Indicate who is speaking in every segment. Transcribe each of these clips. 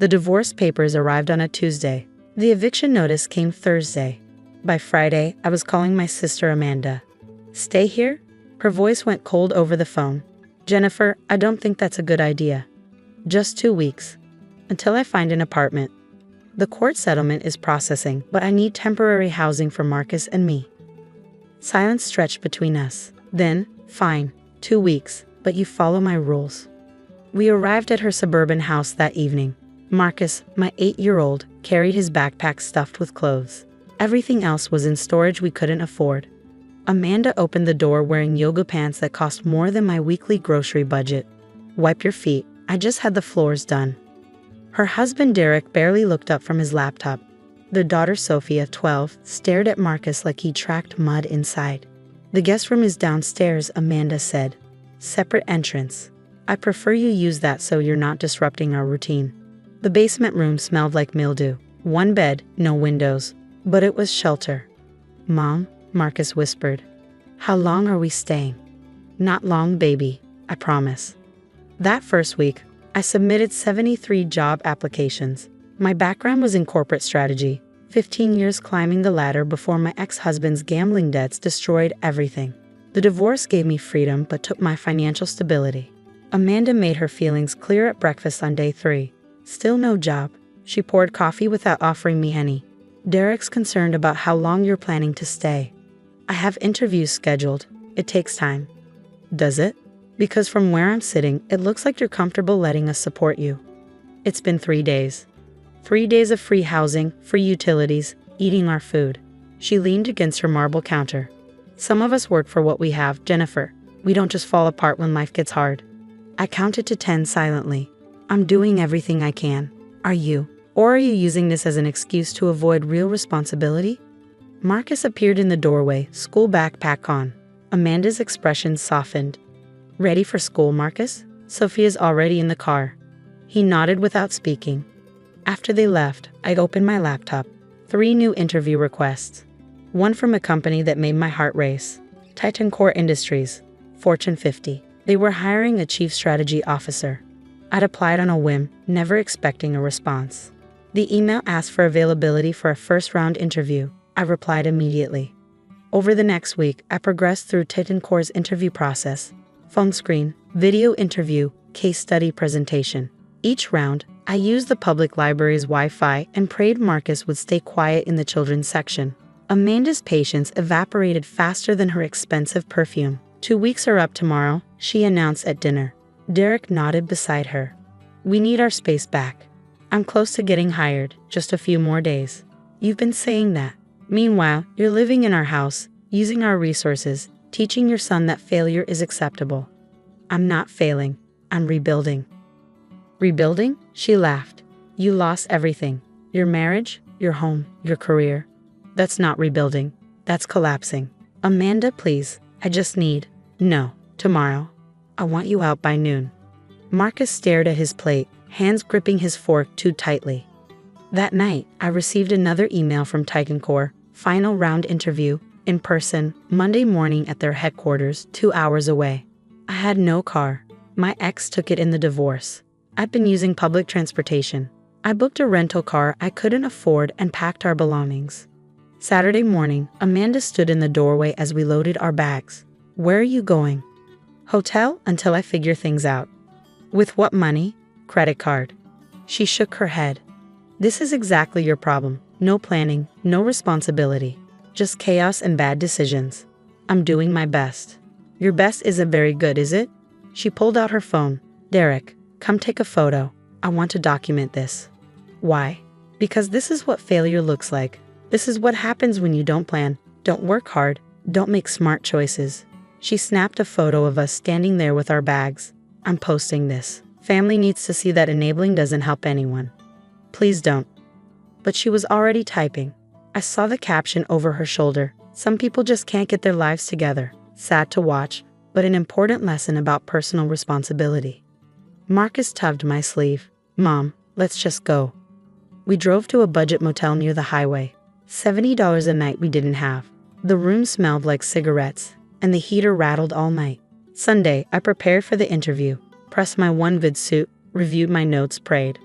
Speaker 1: The divorce papers arrived on a Tuesday. The eviction notice came Thursday. By Friday, I was calling my sister Amanda. Stay here? Her voice went cold over the phone. Jennifer, I don't think that's a good idea. Just 2 weeks. Until I find an apartment. The court settlement is processing, but I need temporary housing for Marcus and me. Silence stretched between us. Then, fine, 2 weeks, but you follow my rules. We arrived at her suburban house that evening. Marcus, my 8-year-old, carried his backpack stuffed with clothes. Everything else was in storage we couldn't afford. Amanda opened the door wearing yoga pants that cost more than my weekly grocery budget. Wipe your feet, I just had the floors done. Her husband Derek barely looked up from his laptop. Their daughter Sophia, 12, stared at Marcus like he tracked mud inside. The guest room is downstairs, Amanda said. Separate entrance. I prefer you use that so you're not disrupting our routine. The basement room smelled like mildew. 1 bed, no windows. But it was shelter. Mom, Marcus whispered. How long are we staying? Not long, baby, I promise. That first week, I submitted 73 job applications. My background was in corporate strategy, 15 years climbing the ladder before my ex-husband's gambling debts destroyed everything. The divorce gave me freedom but took my financial stability. Amanda made her feelings clear at breakfast on day 3. Still no job. She poured coffee without offering me any. Derek's concerned about how long you're planning to stay. I have interviews scheduled. It takes time. Does it? Because from where I'm sitting, it looks like you're comfortable letting us support you. It's been 3 days. 3 days of free housing, free utilities, eating our food. She leaned against her marble counter. Some of us work for what we have, Jennifer. We don't just fall apart when life gets hard. I counted to 10 silently. I'm doing everything I can. Are you? Or are you using this as an excuse to avoid real responsibility? Marcus appeared in the doorway, school backpack on. Amanda's expression softened. Ready for school, Marcus? Sophia's already in the car. He nodded without speaking. After they left, I opened my laptop. 3 new interview requests. One from a company that made my heart race. Titan Core Industries, Fortune 50. They were hiring a chief strategy officer. I'd applied on a whim, never expecting a response. The email asked for availability for a first-round interview. I replied immediately. Over the next week, I progressed through Titan Core's interview process. Phone screen, video interview, case study presentation. Each round, I used the public library's Wi-Fi and prayed Marcus would stay quiet in the children's section. Amanda's patience evaporated faster than her expensive perfume. 2 weeks are up tomorrow, she announced at dinner. Derek nodded beside her. We need our space back. I'm close to getting hired, just a few more days. You've been saying that. Meanwhile, you're living in our house, using our resources, teaching your son that failure is acceptable. I'm not failing. I'm rebuilding. Rebuilding? She laughed. You lost everything. Your marriage, your home, your career. That's not rebuilding. That's collapsing. Amanda, please. I just need. No, tomorrow. I want you out by noon. Marcus stared at his plate, hands gripping his fork too tightly. That night, I received another email from Titan Core. Final round interview, in person, Monday morning at their headquarters, 2 hours away. I had no car. My ex took it in the divorce. I'd been using public transportation. I booked a rental car I couldn't afford and packed our belongings. Saturday morning, Amanda stood in the doorway as we loaded our bags. Where are you going? Hotel until I figure things out. With what money? Credit card. She shook her head. This is exactly your problem. No planning, no responsibility. Just chaos and bad decisions. I'm doing my best. Your best isn't very good, is it? She pulled out her phone. Derek, come take a photo. I want to document this. Why? Because this is what failure looks like. This is what happens when you don't plan, don't work hard, don't make smart choices. She snapped a photo of us standing there with our bags. I'm posting this. Family needs to see that enabling doesn't help anyone. Please don't. But she was already typing. I saw the caption over her shoulder. Some people just can't get their lives together. Sad to watch, but an important lesson about personal responsibility. Marcus tugged my sleeve. Mom, let's just go. We drove to a budget motel near the highway. $70 a night we didn't have. The room smelled like cigarettes, and the heater rattled all night. Sunday, I prepared for the interview, pressed my one vid suit, reviewed my notes, prayed.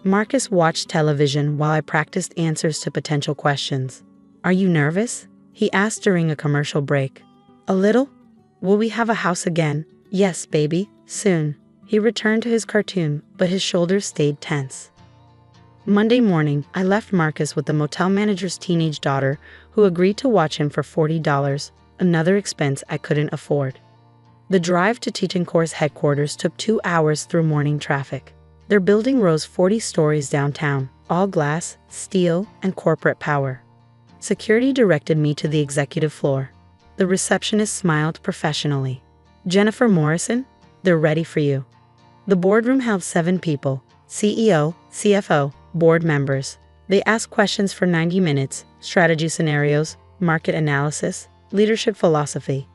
Speaker 1: Marcus watched television while I practiced answers to potential questions. Are you nervous? He asked during a commercial break. A little. Will we have a house again? Yes, baby, soon. He returned to his cartoon, but his shoulders stayed tense. Monday morning, I left Marcus with the motel manager's teenage daughter, who agreed to watch him for $40, another expense I couldn't afford. The drive to Titancor's headquarters took 2 hours through morning traffic. Their building rose 40 stories downtown, all glass, steel, and corporate power. Security directed me to the executive floor. The receptionist smiled professionally. Jennifer Morrison, they're ready for you. The boardroom held 7 people, CEO, CFO, board members. They asked questions for 90 minutes, strategy scenarios, market analysis, leadership philosophy.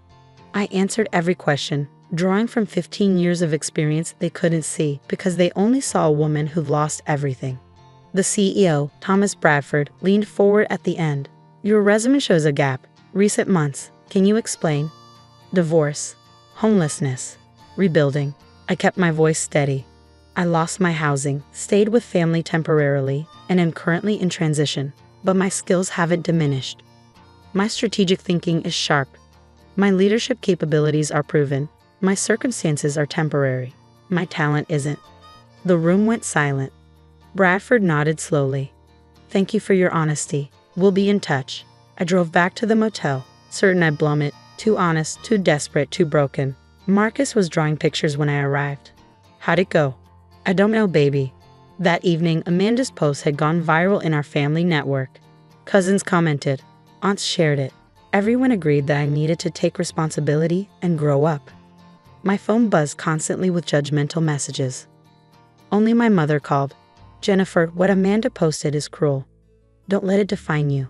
Speaker 1: I answered every question, drawing from 15 years of experience they couldn't see because they only saw a woman who'd lost everything. The CEO, Thomas Bradford, leaned forward at the end. Your resume shows a gap. Recent months. Can you explain? Divorce, homelessness, rebuilding. I kept my voice steady. I lost my housing, stayed with family temporarily, and am currently in transition, but my skills haven't diminished. My strategic thinking is sharp. My leadership capabilities are proven. My circumstances are temporary. My talent isn't. The room went silent. Bradford nodded slowly. Thank you for your honesty. We'll be in touch. I drove back to the motel, certain I'd blown it, too honest, too desperate, too broken. Marcus was drawing pictures when I arrived. How'd it go? I don't know, baby. That evening, Amanda's post had gone viral in our family network. Cousins commented. Aunts shared it. Everyone agreed that I needed to take responsibility and grow up. My phone buzzed constantly with judgmental messages. Only my mother called. Jennifer, what Amanda posted is cruel. Don't let it define you.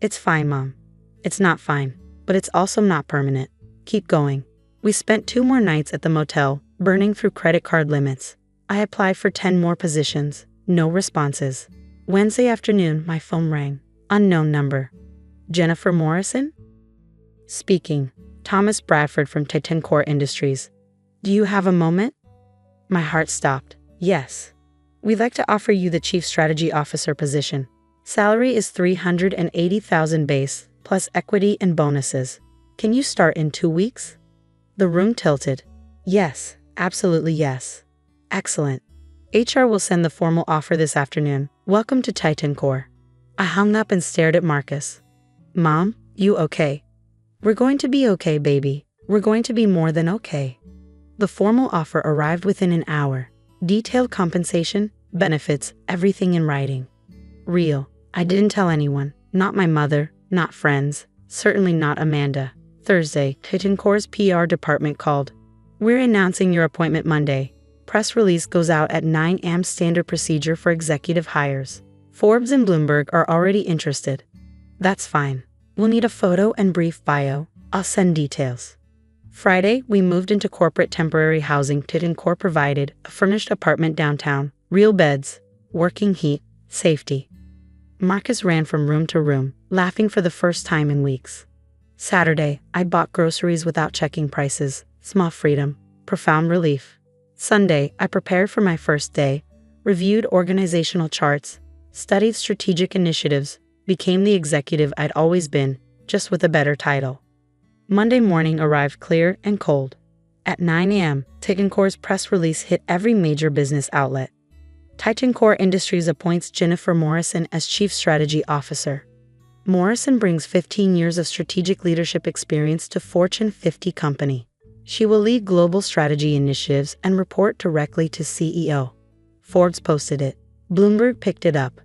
Speaker 1: It's fine, Mom. It's not fine, but it's also not permanent. Keep going. We spent 2 more nights at the motel, burning through credit card limits. I applied for 10 more positions. No responses. Wednesday afternoon, my phone rang. Unknown number. Jennifer Morrison? Speaking. Thomas Bradford from Titancor Industries. Do you have a moment? My heart stopped. Yes. We'd like to offer you the Chief Strategy Officer position. Salary is $380,000 base, plus equity and bonuses. Can you start in 2 weeks? The room tilted. Yes, absolutely yes. Excellent. HR will send the formal offer this afternoon. Welcome to Titancor. I hung up and stared at Marcus. Mom, you okay? We're going to be okay, baby. We're going to be more than okay. The formal offer arrived within an hour. Detailed compensation, benefits, everything in writing. Real. I didn't tell anyone. Not my mother, not friends, certainly not Amanda. Thursday, Titancor's PR department called. We're announcing your appointment Monday. Press release goes out at 9 a.m. Standard procedure for executive hires. Forbes and Bloomberg are already interested. That's fine. We'll need a photo and brief bio. I'll send details. Friday, we moved into corporate temporary housing Titancor provided, a furnished apartment downtown, real beds, working heat, safety. Marcus ran from room to room, laughing for the first time in weeks. Saturday, I bought groceries without checking prices, small freedom, profound relief. Sunday, I prepared for my first day, reviewed organizational charts, studied strategic initiatives, became the executive I'd always been, just with a better title. Monday morning arrived clear and cold. At 9 a.m., Titancor's press release hit every major business outlet. Titancor Industries appoints Jennifer Morrison as Chief Strategy Officer. Morrison brings 15 years of strategic leadership experience to Fortune 50 company. She will lead global strategy initiatives and report directly to CEO. Forbes posted it. Bloomberg picked it up.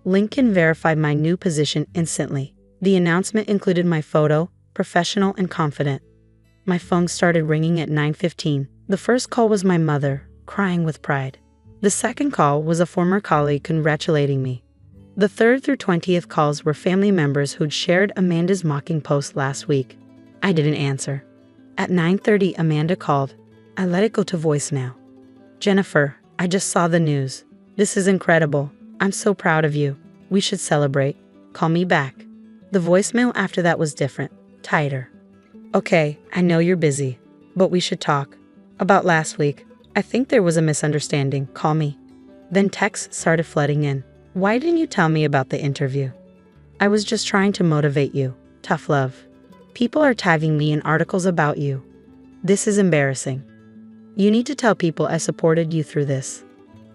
Speaker 1: LinkedIn verified my new position instantly. The announcement included my photo, professional and confident. My phone started ringing at 9:15. The first call was my mother, crying with pride. The second call was a former colleague congratulating me. The 3rd through 20th calls were family members who'd shared Amanda's mocking post last week. I didn't answer. At 9:30, Amanda called. I let it go to voicemail. Jennifer, I just saw the news. This is incredible. I'm so proud of you. We should celebrate. Call me back. The voicemail after that was different, tighter. Okay, I know you're busy, but we should talk. About last week. I think there was a misunderstanding. Call me. Then texts started flooding in. Why didn't you tell me about the interview? I was just trying to motivate you. Tough love. People are tagging me in articles about you. This is embarrassing. You need to tell people I supported you through this.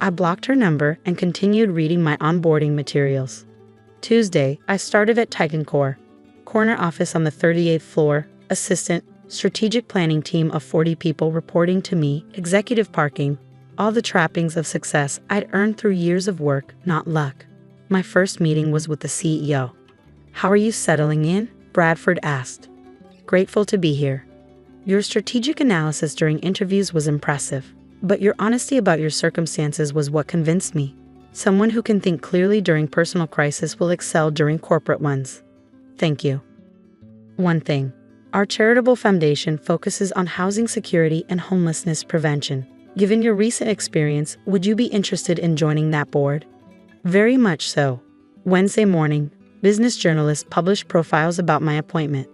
Speaker 1: I blocked her number and continued reading my onboarding materials. Tuesday, I started at Titan Core, corner office on the 38th floor, assistant, strategic planning team of 40 people reporting to me, executive parking, all the trappings of success I'd earned through years of work, not luck. My first meeting was with the CEO. How are you settling in? Bradford asked. Grateful to be here. Your strategic analysis during interviews was impressive, but your honesty about your circumstances was what convinced me. Someone who can think clearly during personal crisis will excel during corporate ones. Thank you. One thing. Our charitable foundation focuses on housing security and homelessness prevention. Given your recent experience, would you be interested in joining that board? Very much so. Wednesday morning, business journalists published profiles about my appointment.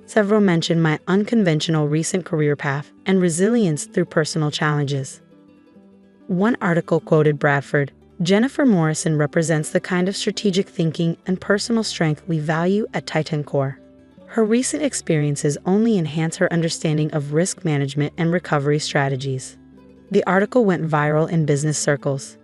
Speaker 1: Several mentioned my unconventional recent career path and resilience through personal challenges. One article quoted Bradford, "Jennifer Morrison represents the kind of strategic thinking and personal strength we value at Titan Core. Her recent experiences only enhance her understanding of risk management and recovery strategies." The article went viral in business circles.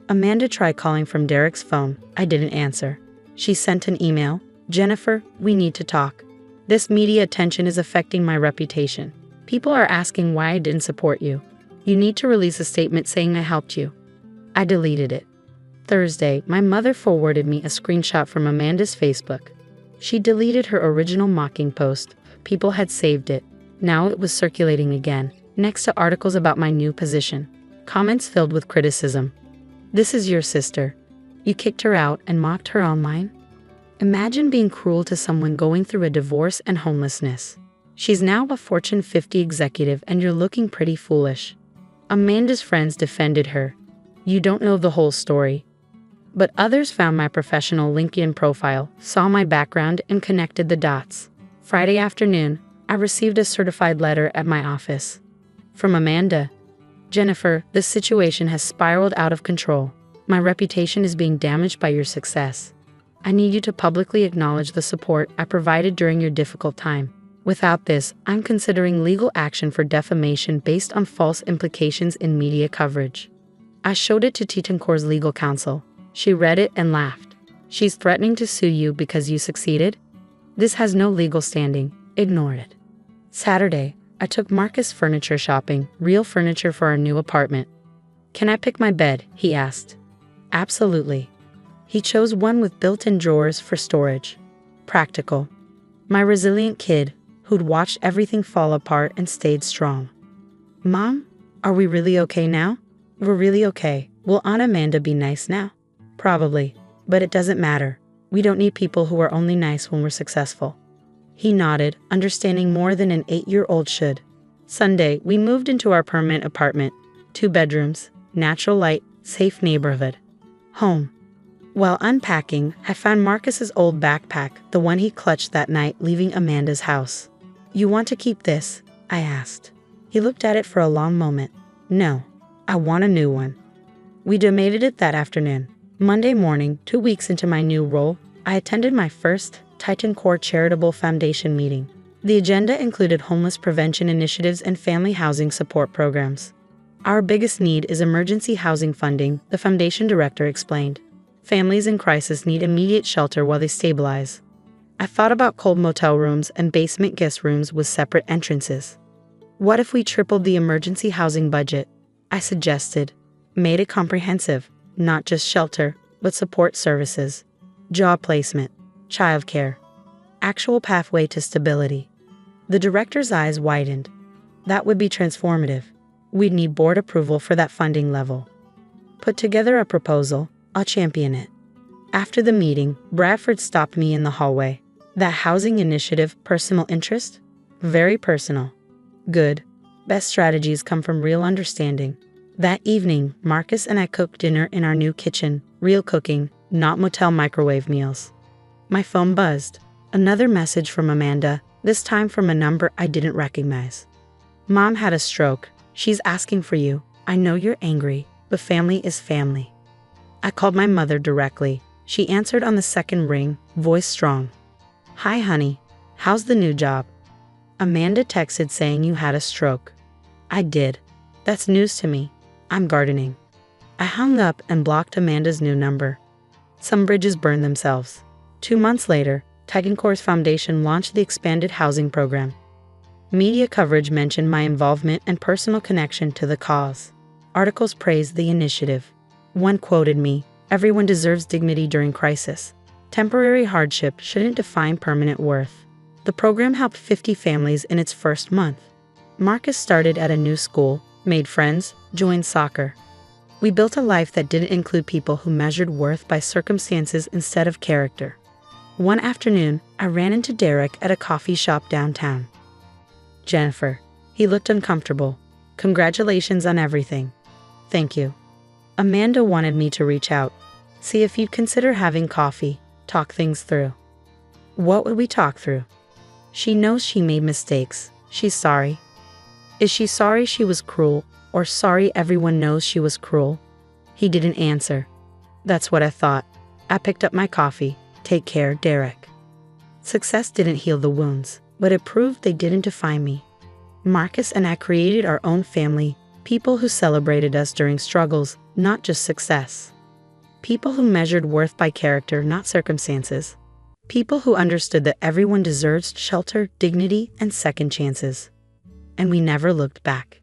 Speaker 1: Amanda tried calling from Derek's phone. I didn't answer. She sent an email, "Jennifer, we need to talk. This media attention is affecting my reputation. People are asking why I didn't support you. You need to release a statement saying I helped you." I deleted it. Thursday, my mother forwarded me a screenshot from Amanda's Facebook. She deleted her original mocking post. People had saved it. Now it was circulating again, next to articles about my new position. Comments filled with criticism. "This is your sister. You kicked her out and mocked her online?" Imagine being cruel to someone going through a divorce and homelessness. She's now a Fortune 50 executive and you're looking pretty foolish. Amanda's friends defended her. You don't know the whole story. But others found my professional LinkedIn profile, saw my background, and connected the dots. Friday afternoon, I received a certified letter at my office. From Amanda. "Jennifer, this situation has spiraled out of control. My reputation is being damaged by your success. I need you to publicly acknowledge the support I provided during your difficult time. Without this, I'm considering legal action for defamation based on false implications in media coverage." I showed it to Titan Core's legal counsel. She read it and laughed. "She's threatening to sue you because you succeeded? This has no legal standing. Ignore it." Saturday, I took Marcus furniture shopping, real furniture for our new apartment. "Can I pick my bed?" he asked. "Absolutely." He chose one with built-in drawers for storage. Practical. My resilient kid, who'd watched everything fall apart and stayed strong. "Mom, are we really okay now?" "We're really okay. Will Aunt Amanda be nice now?" "Probably. But it doesn't matter. We don't need people who are only nice when we're successful." He nodded, understanding more than an 8-year-old should. Sunday, we moved into our permanent apartment. 2 bedrooms, natural light, safe neighborhood. Home. While unpacking, I found Marcus's old backpack, the one he clutched that night leaving Amanda's house. "You want to keep this?" I asked. He looked at it for a long moment. "No, I want a new one." We donated it that afternoon. Monday morning, 2 weeks into my new role, I attended my first Titan Core Charitable Foundation meeting. The agenda included homeless prevention initiatives and family housing support programs. "Our biggest need is emergency housing funding," the foundation director explained. "Families in crisis need immediate shelter while they stabilize." I thought about cold motel rooms and basement guest rooms with separate entrances. "What if we tripled the emergency housing budget?" I suggested. Made it comprehensive, not just shelter, but support services, job placement, childcare, actual pathway to stability. The director's eyes widened. That would be transformative. We'd need board approval for that funding level. Put together a proposal. I'll champion it. After the meeting, Bradford stopped me in the hallway. "That housing initiative, personal interest?" "Very personal." "Good. Best strategies come from real understanding." That evening, Marcus and I cooked dinner in our new kitchen, real cooking, not motel microwave meals. My phone buzzed. Another message from Amanda, this time from a number I didn't recognize. "Mom had a stroke. She's asking for you. I know you're angry, but family is family. I called my mother directly. She answered on the second ring, voice strong. Hi, honey. How's the new job? Amanda texted saying you had a stroke. I did. That's news to me. I'm gardening. I hung up and blocked Amanda's new number. Some bridges burned themselves. 2 months later, Tegencore's foundation launched the expanded housing program. Media coverage mentioned my involvement and personal connection to the cause. Articles praised the initiative. One quoted me, "Everyone deserves dignity during crisis. Temporary hardship shouldn't define permanent worth." The program helped 50 families in its first month. Marcus started at a new school, made friends, joined soccer. We built a life that didn't include people who measured worth by circumstances instead of character. One afternoon, I ran into Derek at a coffee shop downtown. Jennifer. He looked uncomfortable. Congratulations on everything. Thank you. Amanda wanted me to reach out. See if you'd consider having coffee, talk things through. What would we talk through? She knows she made mistakes. She's sorry. Is she sorry she was cruel, or sorry everyone knows she was cruel? He didn't answer. That's what I thought. I picked up my coffee. Take care, Derek. Success didn't heal the wounds, but it proved they didn't define me. Marcus and I created our own family, people who celebrated us during struggles, not just success. People who measured worth by character, not circumstances. People who understood that everyone deserves shelter, dignity, and second chances. And we never looked back.